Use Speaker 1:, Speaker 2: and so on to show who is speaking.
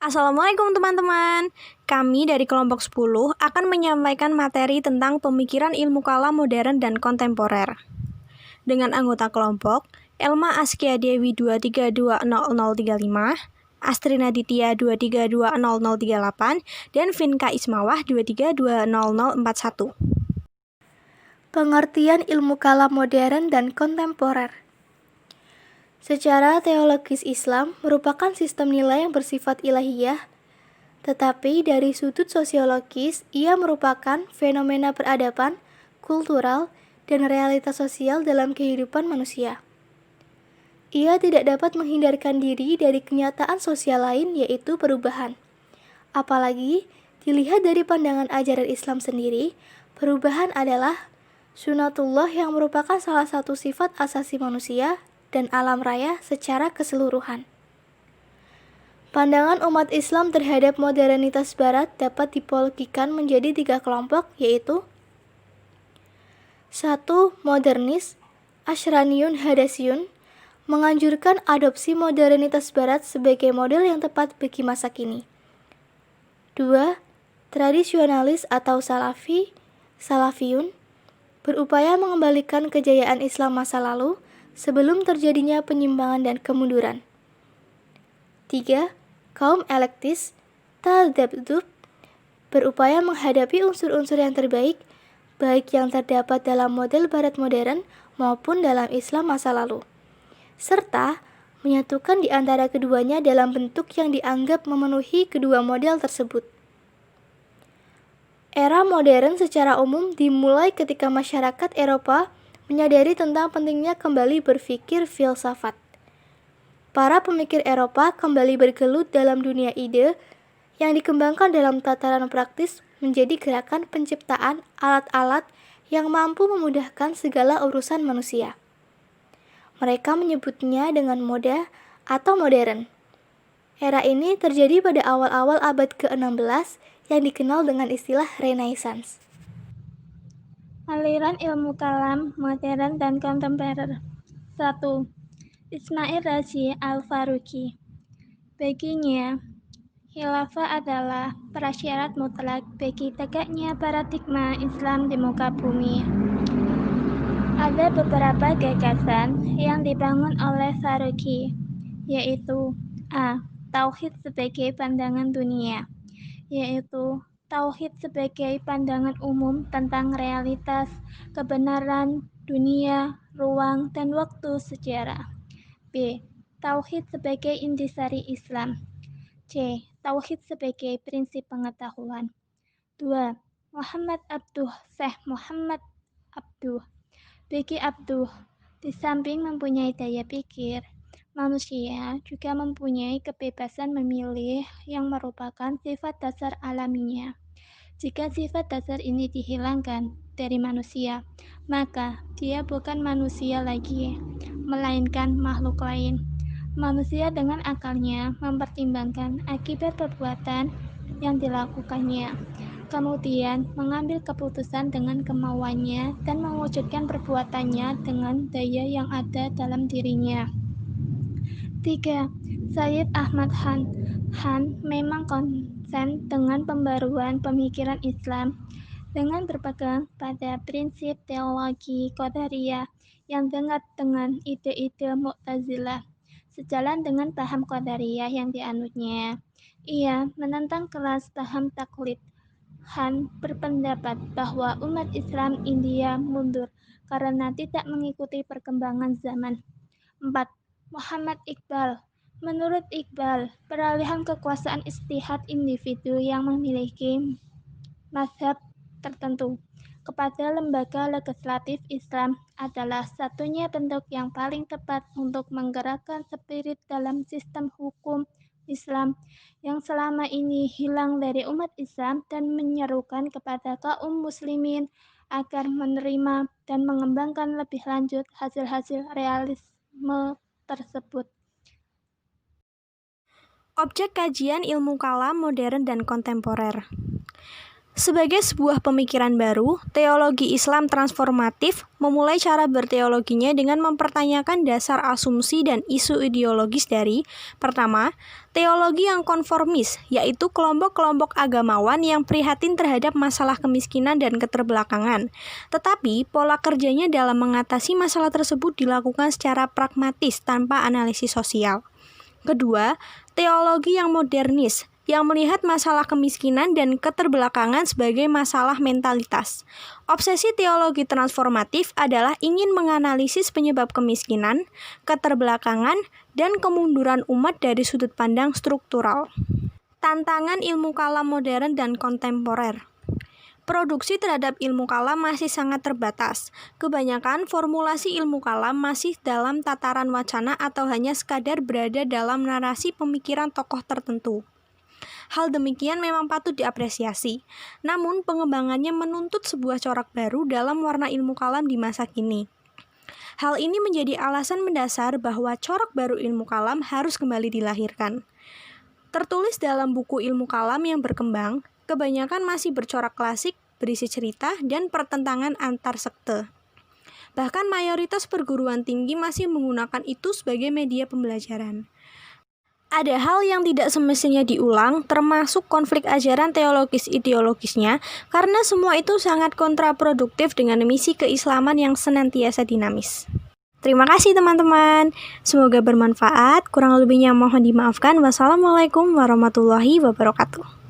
Speaker 1: Assalamualaikum teman-teman. Kami dari kelompok 10 akan menyampaikan materi tentang pemikiran ilmu kalam modern dan kontemporer. Dengan anggota kelompok, Elma Askia Dewi 2320035, Astri Naditya 2320038, dan Vinka Ismawah 2320041.
Speaker 2: Pengertian ilmu kalam modern dan kontemporer. Secara teologis Islam merupakan sistem nilai yang bersifat ilahiyah, tetapi dari sudut sosiologis ia merupakan fenomena peradaban, kultural, dan realitas sosial dalam kehidupan manusia. Ia tidak dapat menghindarkan diri dari kenyataan sosial lain yaitu perubahan. Apalagi dilihat dari pandangan ajaran Islam sendiri, perubahan adalah sunatullah yang merupakan salah satu sifat asasi manusia dan alam raya secara keseluruhan. Pandangan umat Islam terhadap modernitas Barat dapat dipologikan menjadi 3 kelompok, yaitu 1. Modernis, Ashraniun Hadasiyun, menganjurkan adopsi modernitas Barat sebagai model yang tepat bagi masa kini. 2. Tradisionalis atau Salafiyun, berupaya mengembalikan kejayaan Islam masa lalu sebelum terjadinya penyimpangan dan kemunduran. 3. Kaum elektis, Tadabdub, berupaya menghadapi unsur-unsur yang terbaik, baik yang terdapat dalam model Barat modern maupun dalam Islam masa lalu, serta menyatukan di antara keduanya dalam bentuk yang dianggap memenuhi kedua model tersebut. Era modern secara umum dimulai ketika masyarakat Eropa menyadari tentang pentingnya kembali berpikir filsafat. Para pemikir Eropa kembali bergelut dalam dunia ide yang dikembangkan dalam tataran praktis menjadi gerakan penciptaan alat-alat yang mampu memudahkan segala urusan manusia. Mereka menyebutnya dengan moda atau modern. Era ini terjadi pada awal-awal abad ke-16 yang dikenal dengan istilah Renaissance.
Speaker 3: Aliran ilmu kalam modern dan kontemporer. 1. Ismail Razi Al-Faruqi. Baginya, khilafah adalah prasyarat mutlak bagi tegaknya paradigma Islam di muka bumi. Ada beberapa gagasan yang dibangun oleh Faruqi, yaitu A. Tauhid sebagai pandangan dunia, yaitu tauhid sebagai pandangan umum tentang realitas, kebenaran, dunia, ruang, dan waktu sejarah. B. Tauhid sebagai intisari Islam. C. Tauhid sebagai prinsip pengetahuan. 2. Muhammad Abduh Syekh Muhammad Abduh. Bagi Abduh, di samping mempunyai daya pikir, manusia juga mempunyai kebebasan memilih yang merupakan sifat dasar alaminya. Jika sifat dasar ini dihilangkan dari manusia, maka dia bukan manusia lagi, melainkan makhluk lain. Manusia dengan akalnya mempertimbangkan akibat perbuatan yang dilakukannya, kemudian mengambil keputusan dengan kemauannya dan mewujudkan perbuatannya dengan daya yang ada dalam dirinya. 3. Sayyid Ahmad Han. Han memang konsen dengan pembaruan pemikiran Islam dengan berpegang pada prinsip teologi Qadariyah yang dekat dengan ide-ide Mu'tazilah. Sejalan dengan paham Qadariyah yang dianutnya, ia menentang kelas paham taklid. Han berpendapat bahwa umat Islam India mundur karena tidak mengikuti perkembangan zaman. 4. Muhammad Iqbal. Menurut Iqbal, peralihan kekuasaan istihad individu yang memiliki mazhab tertentu kepada lembaga legislatif Islam adalah satunya bentuk yang paling tepat untuk menggerakkan spirit dalam sistem hukum Islam yang selama ini hilang dari umat Islam dan menyerukan kepada kaum muslimin agar menerima dan mengembangkan lebih lanjut hasil-hasil realisme tersebut.
Speaker 1: Objek kajian ilmu kalam modern dan kontemporer. Sebagai sebuah pemikiran baru, teologi Islam transformatif memulai cara berteologinya dengan mempertanyakan dasar asumsi dan isu ideologis dari, pertama, teologi yang konformis, yaitu kelompok-kelompok agamawan yang prihatin terhadap masalah kemiskinan dan keterbelakangan. Tetapi, pola kerjanya dalam mengatasi masalah tersebut dilakukan secara pragmatis tanpa analisis sosial. Kedua, teologi yang modernis, yang melihat masalah kemiskinan dan keterbelakangan sebagai masalah mentalitas. Obsesi teologi transformatif adalah ingin menganalisis penyebab kemiskinan, keterbelakangan, dan kemunduran umat dari sudut pandang struktural. Tantangan ilmu kalam modern dan kontemporer. Produksi terhadap ilmu kalam masih sangat terbatas. Kebanyakan formulasi ilmu kalam masih dalam tataran wacana atau hanya sekadar berada dalam narasi pemikiran tokoh tertentu. Hal demikian memang patut diapresiasi, namun pengembangannya menuntut sebuah corak baru dalam warna ilmu kalam di masa kini. Hal ini menjadi alasan mendasar bahwa corak baru ilmu kalam harus kembali dilahirkan. Tertulis dalam buku ilmu kalam yang berkembang, kebanyakan masih bercorak klasik, berisi cerita, dan pertentangan antar sekte. Bahkan mayoritas perguruan tinggi masih menggunakan itu sebagai media pembelajaran. Ada hal yang tidak semestinya diulang, termasuk konflik ajaran teologis-ideologisnya, karena semua itu sangat kontraproduktif dengan misi keislaman yang senantiasa dinamis. Terima kasih teman-teman, semoga bermanfaat, kurang lebihnya mohon dimaafkan. Wassalamualaikum warahmatullahi wabarakatuh.